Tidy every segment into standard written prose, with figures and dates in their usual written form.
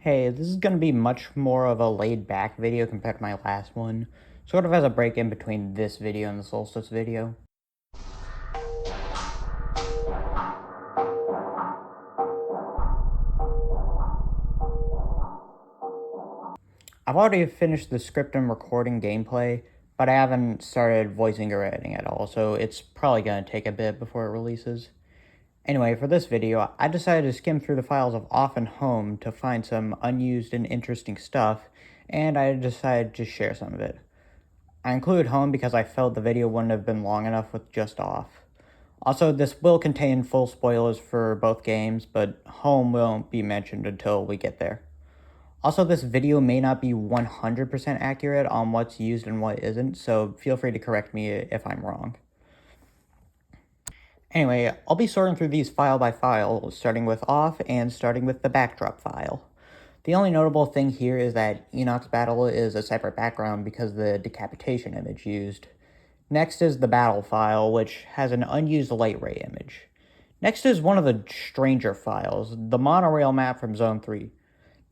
Hey, this is going to be much more of a laid-back video compared to my last one, sort of as a break in between this video and the Solstice video. I've already finished the script and recording gameplay, but I haven't started voicing or editing at all, so it's probably going to take a bit before it releases. Anyway, for this video, I decided to skim through the files of Off and Home to find some unused and interesting stuff, and I decided to share some of it. I included Home because I felt the video wouldn't have been long enough with just Off. Also, this will contain full spoilers for both games, but Home won't be mentioned until we get there. Also, this video may not be 100% accurate on what's used and what isn't, so feel free to correct me if I'm wrong. Anyway, I'll be sorting through these file by file, starting with Off and starting with the backdrop file. The only notable thing here is that Enoch's battle is a separate background because of the decapitation image used. Next is the battle file, which has an unused light ray image. Next is one of the stranger files, the monorail map from Zone 3.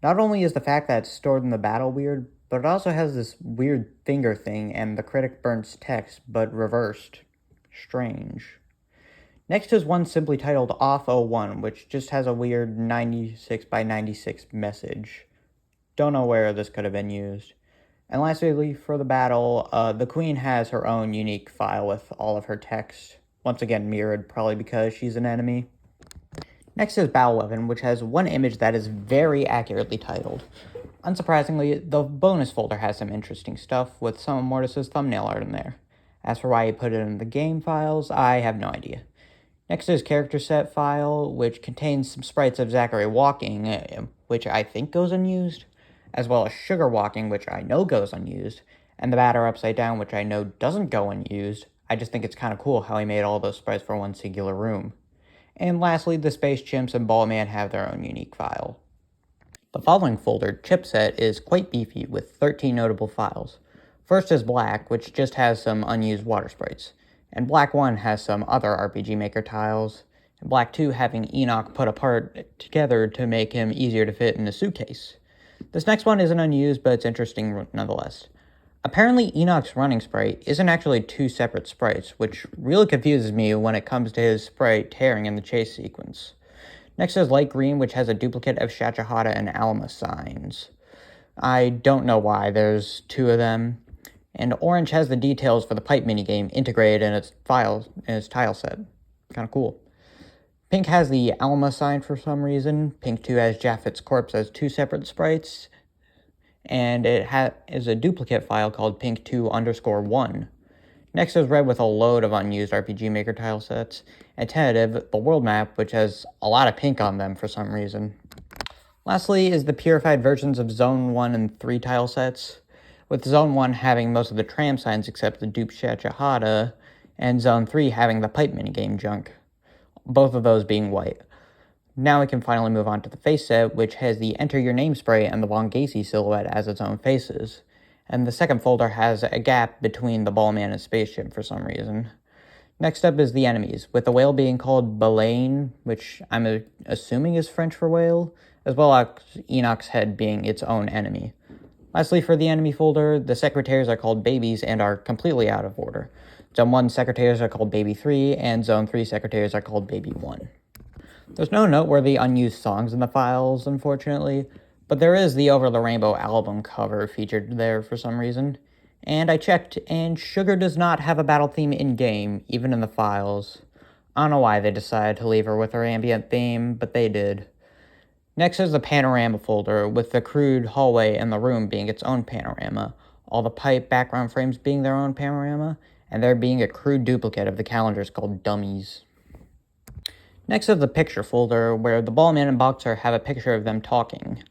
Not only is the fact that it's stored in the battle weird, but it also has this weird finger thing and the critic burns text, but reversed. Strange. Next is one simply titled Off 01, which just has a weird 96 by 96 message. Don't know where this could have been used. And lastly, for the battle, the Queen has her own unique file with all of her text, once again mirrored, probably because she's an enemy. Next is Battle Weapon, which has one image that is very accurately titled. Unsurprisingly, the bonus folder has some interesting stuff, with some of Mortis's thumbnail art in there. As for why he put it in the game files, I have no idea. Next is Character Set file, which contains some sprites of Zachary walking, which I think goes unused, as well as Sugar walking, which I know goes unused, and the Batter Upside Down, which I know doesn't go unused. I just think it's kind of cool how he made all those sprites for one singular room. And lastly, the Space Chimps and Ballman have their own unique file. The following folder, Chipset, is quite beefy with 13 notable files. First is Black, which just has some unused water sprites. And Black 1 has some other RPG Maker tiles, and Black 2 having Enoch put apart together to make him easier to fit in a suitcase. This next one isn't unused, but it's interesting nonetheless. Apparently, Enoch's running sprite isn't actually two separate sprites, which really confuses me when it comes to his sprite tearing in the chase sequence. Next is Light Green, which has a duplicate of Shachahata and Alma signs. I don't know why there's two of them. And Orange has the details for the pipe minigame integrated in its tile set. Kind of cool. Pink has the Alma sign for some reason. Pink 2 has Japheth's corpse as two separate sprites. And it is a duplicate file called Pink2_1. Next is Red with a load of unused RPG Maker tile sets. And Tentative, the world map, which has a lot of pink on them for some reason. Lastly is the purified versions of Zone 1 and 3 tile sets, with Zone 1 having most of the tram signs except the dupe Shachahata, and Zone 3 having the pipe minigame junk, both of those being white. Now we can finally move on to the face set, which has the Enter Your Name spray and the Von Gacy silhouette as its own faces. And the second folder has a gap between the Ballman and Space Chimp for some reason. Next up is the enemies, with the whale being called Baleine, which I'm assuming is French for whale, as well as Enoch's head being its own enemy. Lastly, for the enemy folder, the secretaries are called Babies and are completely out of order. Zone 1 secretaries are called Baby 3, and Zone 3 secretaries are called Baby 1. There's no noteworthy unused songs in the files, unfortunately, but there is the Over the Rainbow album cover featured there for some reason. And I checked, and Sugar does not have a battle theme in-game, even in the files. I don't know why they decided to leave her with her ambient theme, but they did. Next is the panorama folder, with the crude hallway and the room being its own panorama, all the pipe background frames being their own panorama, and there being a crude duplicate of the calendars called Dummies. Next is the picture folder, where the Ballman and Boxer have a picture of them talking.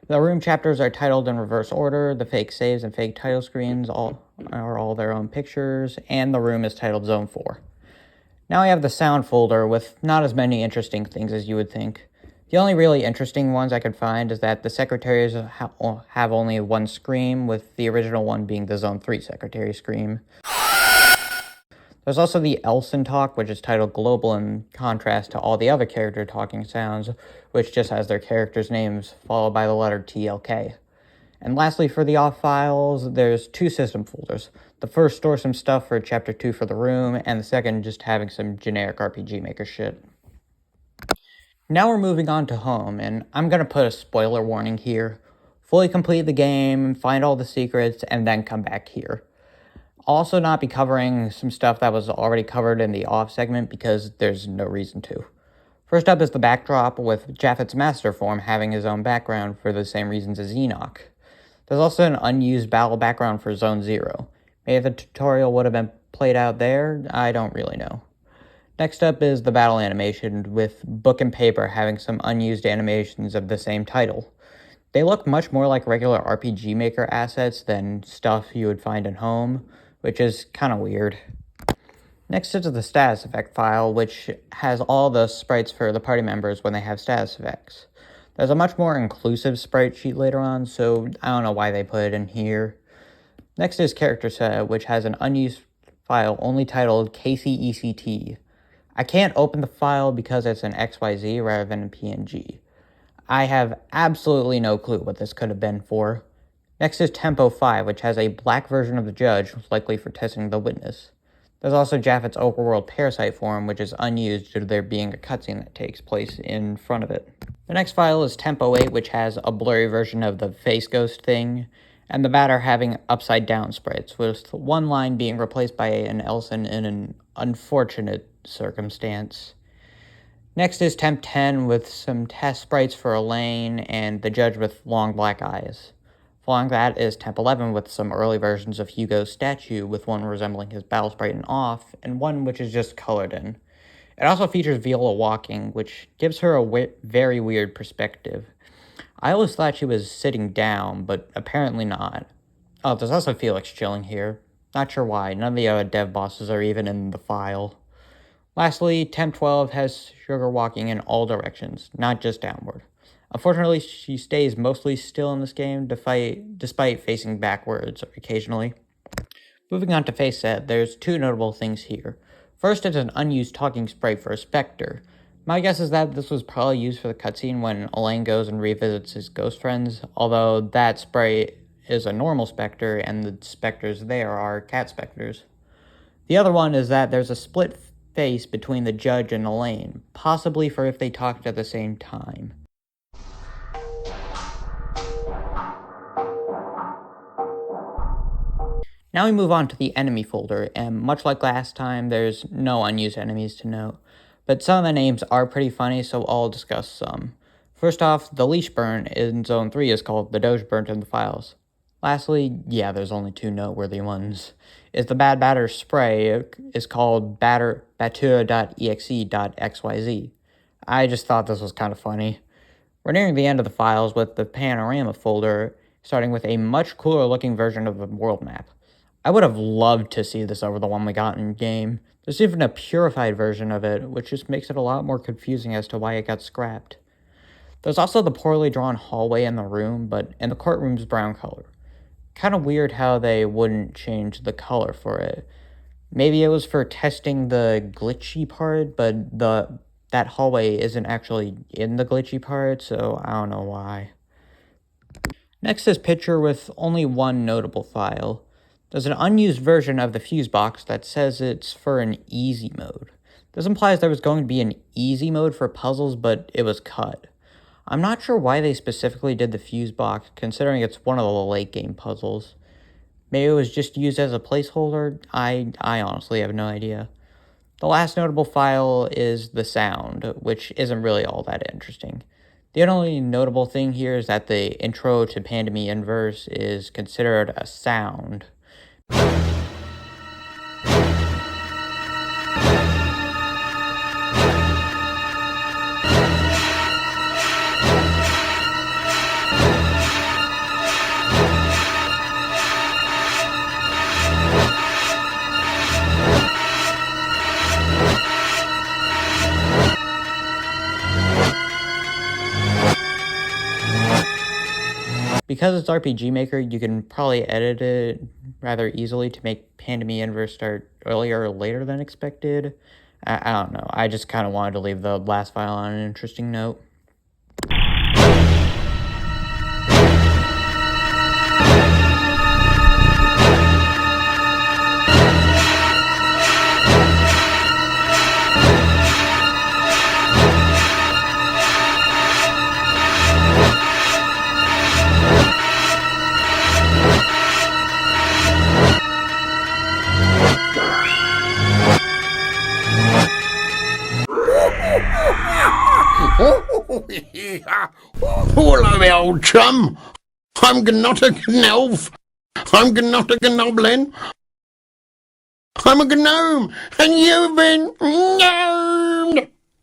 The room chapters are titled in reverse order, the fake saves and fake title screens are all their own pictures, and the room is titled Zone 4. Now we have the sound folder, with not as many interesting things as you would think. The only really interesting ones I could find is that the secretaries have only one scream, with the original one being the Zone 3 secretary scream. There's also the Elson talk, which is titled Global in contrast to all the other character talking sounds, which just has their characters' names followed by the letter TLK. And lastly, for the off files, there's two system folders. The first stores some stuff for Chapter 2 for the room, and the second just having some generic RPG Maker shit. Now we're moving on to home, and I'm gonna put a spoiler warning here. Fully complete the game, find all the secrets, and then come back here. I'll also not be covering some stuff that was already covered in the off segment because there's no reason to. First up is the backdrop, with Japheth's master form having his own background for the same reasons as Enoch. There's also an unused battle background for Zone 0. Maybe the tutorial would have been played out there, I don't really know. Next up is the battle animation, with Book and Paper having some unused animations of the same title. They look much more like regular RPG Maker assets than stuff you would find in Home, which is kind of weird. Next is the status effect file, which has all the sprites for the party members when they have status effects. There's a much more inclusive sprite sheet later on, so I don't know why they put it in here. Next is character set, which has an unused file only titled KCECT. I can't open the file because it's an XYZ rather than a PNG. I have absolutely no clue what this could have been for. Next is Tempo 5, which has a black version of the judge, likely for testing the witness. There's also Japheth's overworld parasite form, which is unused due to there being a cutscene that takes place in front of it. The next file is Tempo 8, which has a blurry version of the face ghost thing, and the batter having upside down sprites, with one line being replaced by an Elson in an unfortunate circumstance. Next is Temp 10 with some test sprites for Elaine and the judge with long black eyes. Following that is Temp 11 with some early versions of Hugo's statue, with one resembling his battle sprite in off, and one which is just colored in. It also features Viola walking, which gives her a very weird perspective. I always thought she was sitting down, but apparently not. Oh, there's also Felix chilling here. Not sure why, none of the other dev bosses are even in the file. Lastly, Temp 12 has Sugar walking in all directions, not just downward. Unfortunately, she stays mostly still in this game, despite facing backwards occasionally. Moving on to face set, there's two notable things here. First is an unused talking sprite for a Spectre. My guess is that this was probably used for the cutscene when Elaine goes and revisits his ghost friends, although that sprite is a normal Spectre and the Spectres there are cat Spectres. The other one is that there's a split face between the judge and Elaine, possibly for if they talked at the same time. Now we move on to the enemy folder, and much like last time, there's no unused enemies to note. But some of the names are pretty funny, so I'll discuss some. First off, the leash burn in Zone 3 is called the Doge burnt in the files. Lastly, yeah, there's only two noteworthy ones, is the Bad Batter spray is called batteur.exe.xyz. I just thought this was kind of funny. We're nearing the end of the files with the panorama folder, starting with a much cooler looking version of the world map. I would have loved to see this over the one we got in game. There's even a purified version of it, which just makes it a lot more confusing as to why it got scrapped. There's also the poorly drawn hallway in the room, but in the courtroom's brown color. Kind of weird how they wouldn't change the color for it. Maybe it was for testing the glitchy part, but that hallway isn't actually in the glitchy part, so I don't know why. Next is Picture with only one notable file. There's an unused version of the fuse box that says it's for an easy mode. This implies there was going to be an easy mode for puzzles, but it was cut. I'm not sure why they specifically did the fuse box, considering it's one of the late game puzzles. Maybe it was just used as a placeholder? I honestly have no idea. The last notable file is the sound, which isn't really all that interesting. The only notable thing here is that the intro to Pandemie Inverse is considered a sound. Because it's RPG Maker, you can probably edit it rather easily to make Pandemia Inverse start earlier or later than expected. I don't know. I just kind of wanted to leave the last file on an interesting note. Hello, old chum. I'm not a gnolf. I'm not a gnoblin. I'm a gnome, and you've been gnomed.